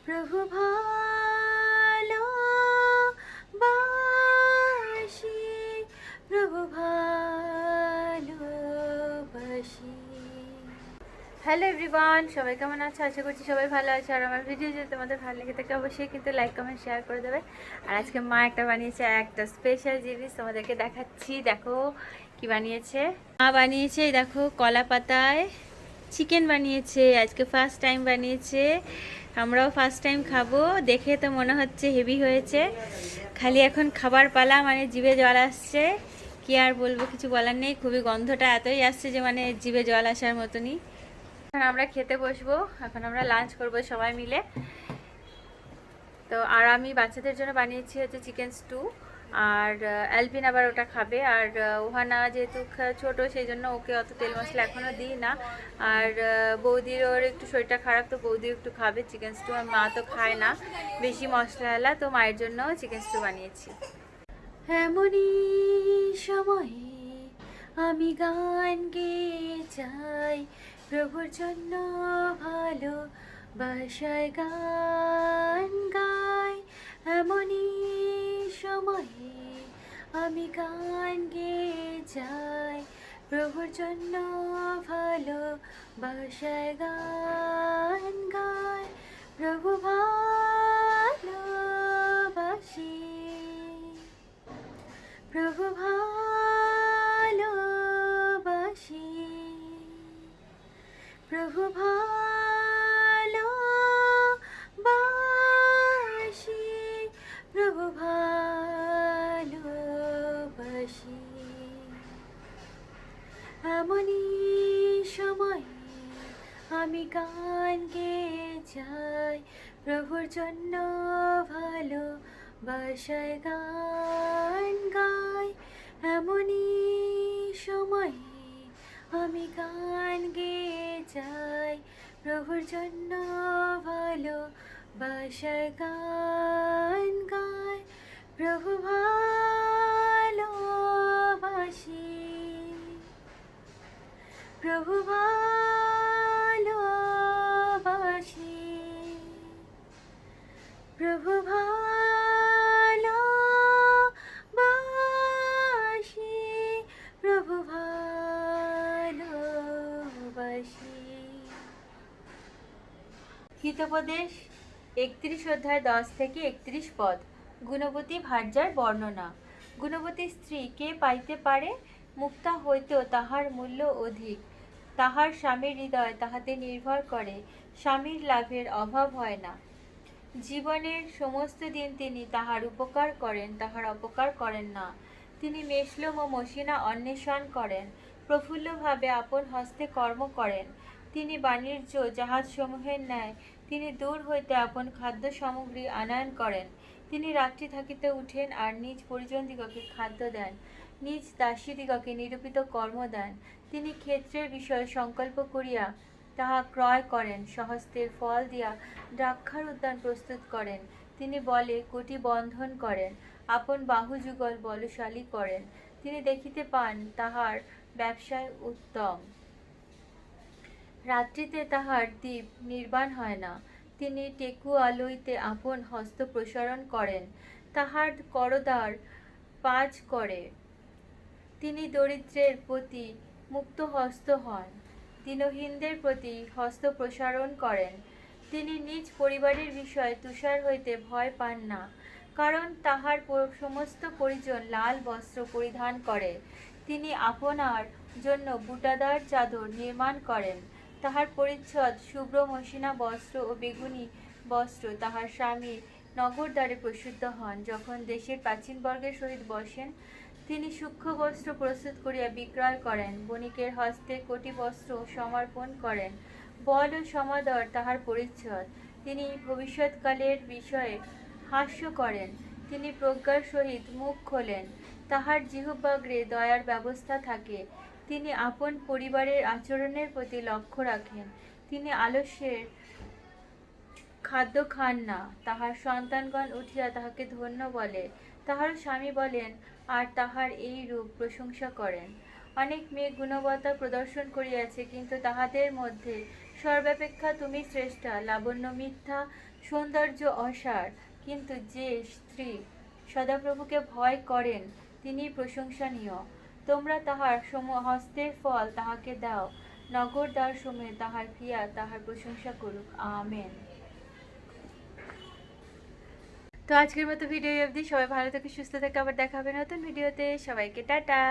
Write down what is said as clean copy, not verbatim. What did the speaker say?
প্রভু ভালোবাসি, প্রভু ভালোবাসি। হ্যালো এভরিওয়ান, সবাই কেমন আছে? আশা করছি সবাই ভালো আছে। আর আমার ভিডিও যদি তোমাদের ভালো লেগে থাকে অবশ্যই কিন্তু লাইক কমেন্ট শেয়ার করে দেবে। আর আজকে মা একটা বানিয়েছে, একটা স্পেশাল জিনিস তোমাদেরকে দেখাচ্ছি। দেখো কি বানিয়েছে। মা বানিয়েছে, এই দেখো কলা পাতায় চিকেন বানিয়েছে। আজকে ফার্স্ট টাইম বানিয়েছে, আমরাও ফার্স্ট টাইম খাবো। দেখে তো মনে হচ্ছে হেভি হয়েছে। খালি এখন খাবার পালা, মানে জিভে জল আসছে। কি আর বলবো, কিছু বলার নেই। খুবই গন্ধটা এতই আসছে যে মানে জিভে জল আসার মতনই। এখন আমরা খেতে বসবো, এখন আমরা লাঞ্চ করব সবাই মিলে। তো আর আমি বাচ্চাদের জন্য বানিয়েছি হচ্ছে চিকেন স্টু। আর অ্যালভিন আবার ওটা খাবে। আর ওহানা যেহেতু ছোট, সেই জন্য ওকে অত তেল মশলা এখনও দিই না। আর বৌদির ওর একটু শরীরটা খারাপ, তো বৌদিও একটু খাবে চিকেন স্টু। আর মা তো খায় না বেশি মশলাওয়ালা, তো মায়ের জন্য চিকেন স্টু বানিয়েছি। এমনই সময়ে আমি গান গেয়ে চাই, প্রভুর জন্য ভালো বাসায় গান গাই। এমনই সময়ে আমি গান গেয়ে যাই, প্রভুর জন্য ভালো বাসায় গান গাই। প্রভু ভালোবাসি, প্রভু ভালোবাসি, প্রভু ভালোবাসি, প্রভু ভালোবাসি। এমনই সময়ে আমি গান গেয়ে যাই, প্রভুর জন্য ভালো বাসায় গান গাই। এমনই সময়ে আমি গান গেয়ে যাই, প্রভুর জন্য ভালো বাসায় গান গাই। প্রভু ভালোবাসি, প্রভু ভালোবাসি, প্রভু ভালোবাসি, প্রভু ভালোবাসি। হিতোপদেশ 31 অধ্যায় 10 থেকে 31 পদ। গুণবতী ভার্যার বর্ণনা। গুণবতী স্ত্রী কে পাইতে পারে? মুক্তা হইতেও তাহার মূল্য অধিক। তাহার স্বামীর হৃদয় তাহাতে নির্ভর করে, স্বামীর লাভের অভাব হয় না। জীবনের সমস্ত দিন তিনি তাহার উপকার করেন, তাহার অপকার করেন না। তিনি মেষলোম ও মসিনা অন্বেষণ করেন, প্রফুল্লভাবে আপন হস্তে কর্ম করেন। তিনি বাণিজ্য জাহাজসমূহের ন্যায় তিনি দূর হইতে আপন খাদ্য সামগ্রী আনয়ন করেন। তিনি রাত্রি থাকিতে উঠেন আর নিজ পরিজনদিগকে খাদ্য দেন, নিজ দাসীদিগকে নিরূপিত কর্ম দেন। তিনি ক্ষেত্রের বিষয়ে সংকল্প করিয়া তাহা ক্রয় করেন, স্বহস্তের ফল দিয়া দ্রাক্ষার উদ্যান প্রস্তুত করেন। তিনি বলে কোটি বন্ধন করেন, আপন বাহুযুগল বলশালী করেন। তিনি দেখিতে পান তাহার ব্যবসায় উত্তম, রাত্রিতে তাহার দীপ নির্বাণ হয় না। তিনি টেকুয়া লইতে আপন হস্ত প্রসারণ করেন, তাহার করদার পাজ করে। তিনি দরিদ্রের প্রতি মুক্ত হস্ত হন, দীনহীনদের প্রতি হস্ত প্রসারণ করেন। তিনি নিজ পরিবারের বিষয়ে তুষার হইতে ভয় পান না, কারণ তাহার সমস্ত পরিজন লাল বস্ত্র পরিধান করে। তিনি আপনার জন্য বুটাদার চাদর নির্মাণ করেন, তাহার পরিচ্ছদ শুভ্র মসিনা বস্ত্র ও বেগুনি বস্ত্র। তাহার স্বামী নগরদ্বারে প্রসিদ্ধ হন, যখন দেশের প্রাচীনবর্গের সহিত বসেন। তিনি সূক্ষ্ম বস্ত্র প্রস্তুত করিয়া বিক্রয় করেন, বণিকের হস্তে কোটি বস্ত্র সমর্পণ করেন। বল ও সমাদর তাহার পরিচ্ছদ। তিনি ভবিষ্যৎকালের বিষয়ে হাস্য করেন, তিনি প্রজ্ঞার সহিত মুখ খোলেন, তাহার জিহ্বাগ্রে দয়ার ব্যবস্থা থাকে। তিনি আপন পরিবারের আচরণের প্রতি লক্ষ্য রাখেন, তিনি আলস্যের খাদ্য খান না। তাহার সন্তানগণ উঠিয়া তাহাকে ধন্য বলে, তাহার স্বামী বলেন আর তাহার এই রূপ প্রশংসা করেন। অনেক মেয়ে গুণবত্তা প্রদর্শন করিয়াছে, কিন্তু তাহাদের মধ্যে সর্বাপেক্ষা তুমি শ্রেষ্ঠা, লাবণ্য মিথ্যা, সৌন্দর্য অসার। কিন্তু যে স্ত্রী সদাপ্রভুকে ভয় করেন তিনি প্রশংসনীয়। তোমরা তাহার হস্তের ফল তাহাকে দাও, নগর দ্বার সময়ে তাহার ক্রিয়া তাহার প্রশংসা করুক। আমেন। তো আজকের মতো ভিডিও অবধি, সবাই ভালো থেকে সুস্থ থেকে আবার দেখা হবে নতুন ভিডিওতে। সবাইকে টাটা।